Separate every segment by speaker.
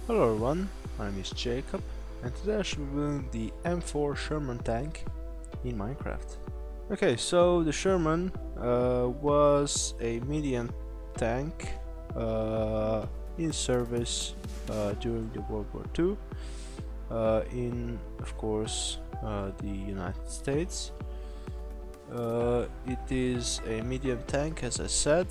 Speaker 1: Hello everyone, my name is Jacob and today I should be building the M4 Sherman tank in Minecraft. Okay, so the Sherman was a medium tank in service during the World War II in, of course, the United States. It is a medium tank, as I said.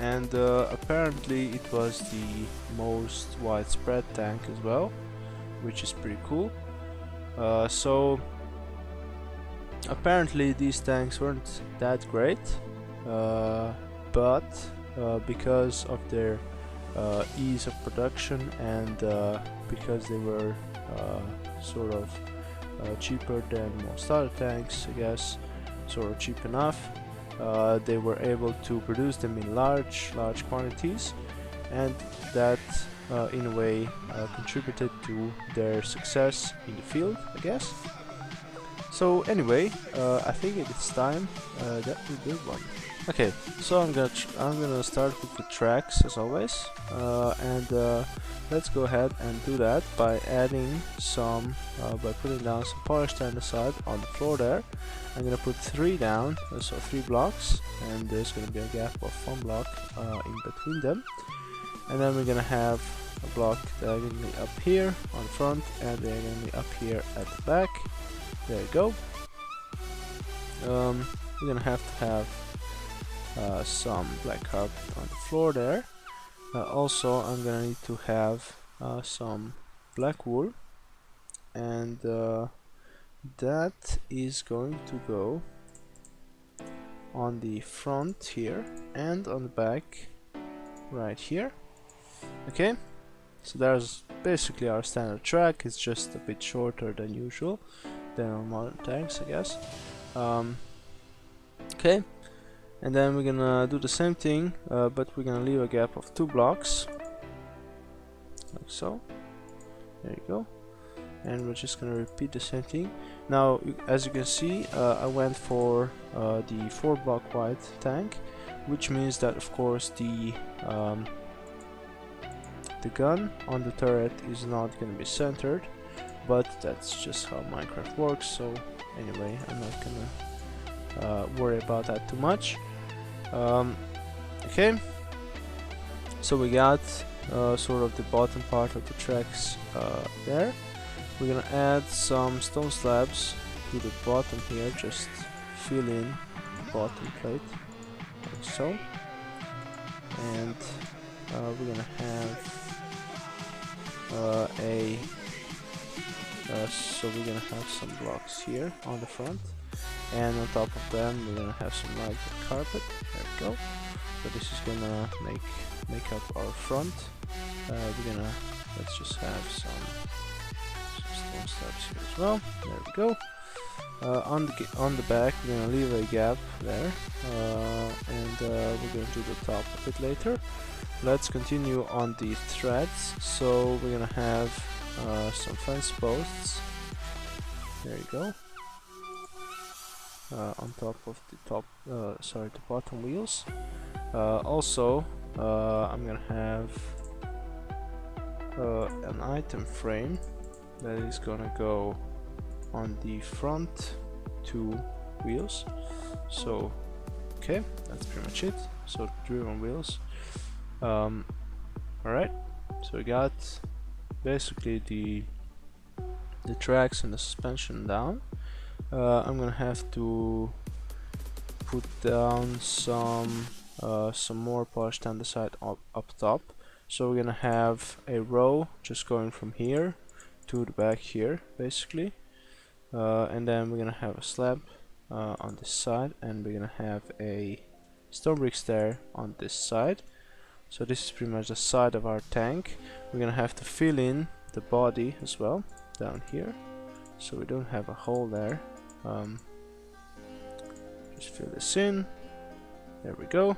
Speaker 1: And apparently it was the most widespread tank as well, which is pretty cool. So apparently these tanks weren't that great, but because of their ease of production and because they were sort of cheaper than most other tanks, I guess, sort of cheap enough, they were able to produce them in large quantities, and that in a way contributed to their success in the field, I guess. So anyway, I think it's time that we build one. Okay, so I'm gonna start with the tracks as always, and let's go ahead and do that by adding some, by putting down some polished andesite on the floor there. I'm gonna put 3 down, so 3 blocks, and there's gonna be a gap of 1 block in between them, and then we're gonna have a block diagonally up here on the front and diagonally up here at the back. There you go. We're gonna have to have some black carpet on the floor there. Also, I'm gonna need to have some black wool, and that is going to go on the front here and on the back right here. Okay, so there's basically our standard track. It's just a bit shorter than usual than on modern tanks, I guess. Okay, and then we're gonna do the same thing, but we're gonna leave a gap of 2 blocks like so. There you go. And we're just gonna repeat the same thing. Now, as you can see, I went for the 4 block wide tank, which means that of course the gun on the turret is not gonna be centered, but that's just how Minecraft works. So anyway, I'm not gonna worry about that too much. Okay, so we got sort of the bottom part of the tracks there. We're gonna add some stone slabs to the bottom here, just fill in the bottom plate like so, and we're gonna have so we're gonna have some blocks here on the front, and on top of them we're gonna have some light carpet. There we go. So this is gonna make up our front. Let's just have some stone slabs here as well. There we go. On the back we're gonna leave a gap there, and we're going to do the top a bit later. Let's continue on the threads. So we're gonna have some fence posts. There you go. On top of the bottom wheels. Also, I'm gonna have an item frame that is gonna go on the front 2 wheels. So okay, that's pretty much it. So driven wheels. Alright, so we got basically the tracks and the suspension down. I'm gonna have to put down some more polished andesite up top. So we're gonna have a row just going from here to the back here, basically, and then we're gonna have a slab on this side, and we're gonna have a stone brick stair on this side. So this is pretty much the side of our tank. We're gonna have to fill in the body as well down here, so we don't have a hole there. Just fill this in. There we go.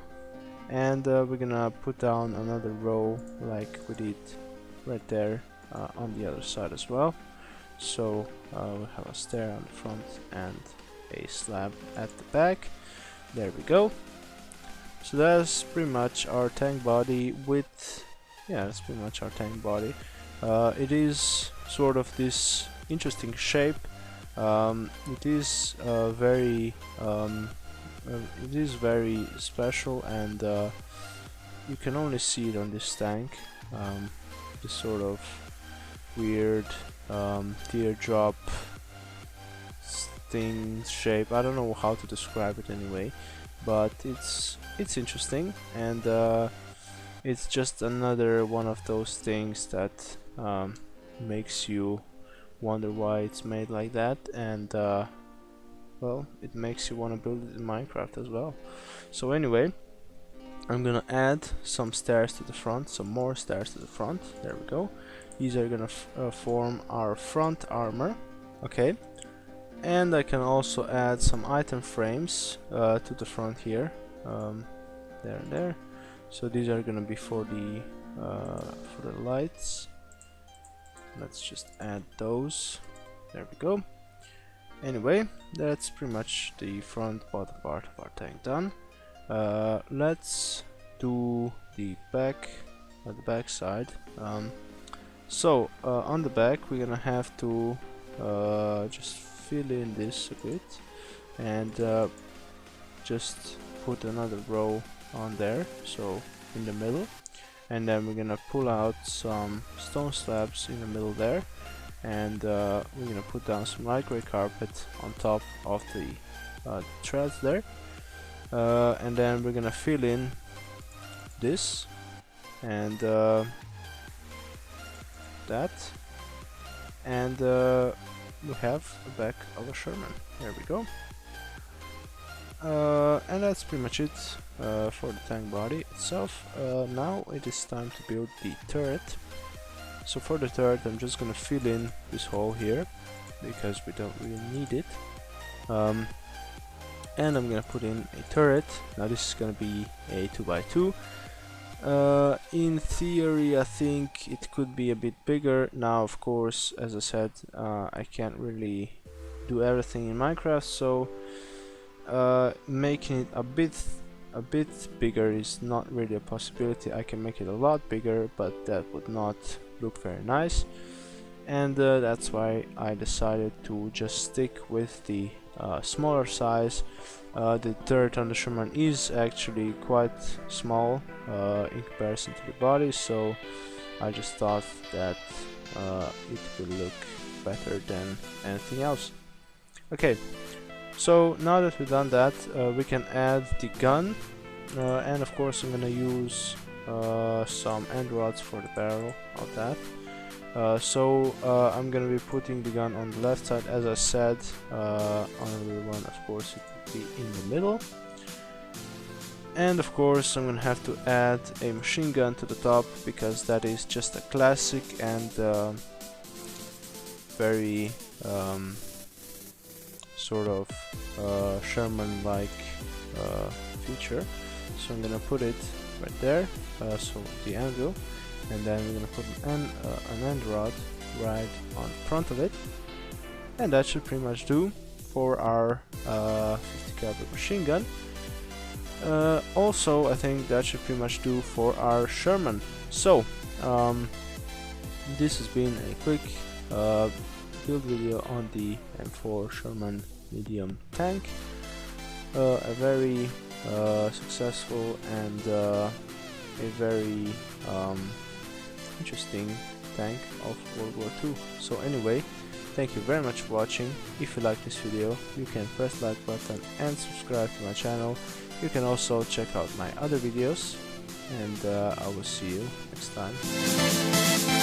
Speaker 1: And we're gonna put down another row like we did right there on the other side as well. So we'll have a stair on the front and a slab at the back. There we go. So that's pretty much our tank body with yeah, that's pretty much our tank body. It is sort of this interesting shape. It is it is very special, and you can only see it on this tank. This sort of weird teardrop thing shape. I don't know how to describe it anyway, but it's interesting, and it's just another one of those things that makes you wonder why it's made like that, and well, it makes you want to build it in Minecraft as well. So anyway, I'm gonna add some stairs to the front, some more stairs to the front. There we go. These are gonna form our front armor. Okay, and I can also add some item frames to the front here, there and there. So these are gonna be for the lights. Let's just add those. There we go. Anyway, that's pretty much the front bottom part of our tank done. Let's do the back side. So on the back we're gonna have to just fill in this a bit, and just put another row on there, so in the middle, and then we're gonna pull out some stone slabs in the middle there, and we're gonna put down some light gray carpet on top of the threads there, and then we're gonna fill in this, and that, and we have the back of a Sherman. There we go. And that's pretty much it for the tank body itself. Now it is time to build the turret. So for the turret, I'm just gonna fill in this hole here because we don't really need it, and I'm gonna put in a turret. Now this is gonna be a 2x2. In theory, I think it could be a bit bigger. Now, of course, as I said, I can't really do everything in Minecraft, so making it a bit bigger is not really a possibility. I can make it a lot bigger, but that would not look very nice, and that's why I decided to just stick with the smaller size. The turret on the Sherman is actually quite small in comparison to the body, so I just thought that it would look better than anything else. Okay, so now that we've done that, we can add the gun, and of course I'm gonna use some end rods for the barrel of that. So I'm gonna be putting the gun on the left side, as I said. On the one, of course, it would be in the middle, and of course I'm gonna have to add a machine gun to the top, because that is just a classic and very sort of Sherman-like feature. So I'm gonna put it right there, so the angle, and then we're gonna put an end rod right on front of it, and that should pretty much do for our 50 caliber machine gun. Also, I think that should pretty much do for our Sherman. So this has been a quick build video on the M4 Sherman medium tank, a very successful and a very interesting tank of World War II. So anyway, thank you very much for watching. If you like this video, you can press the like button and subscribe to my channel. You can also check out my other videos, and I will see you next time.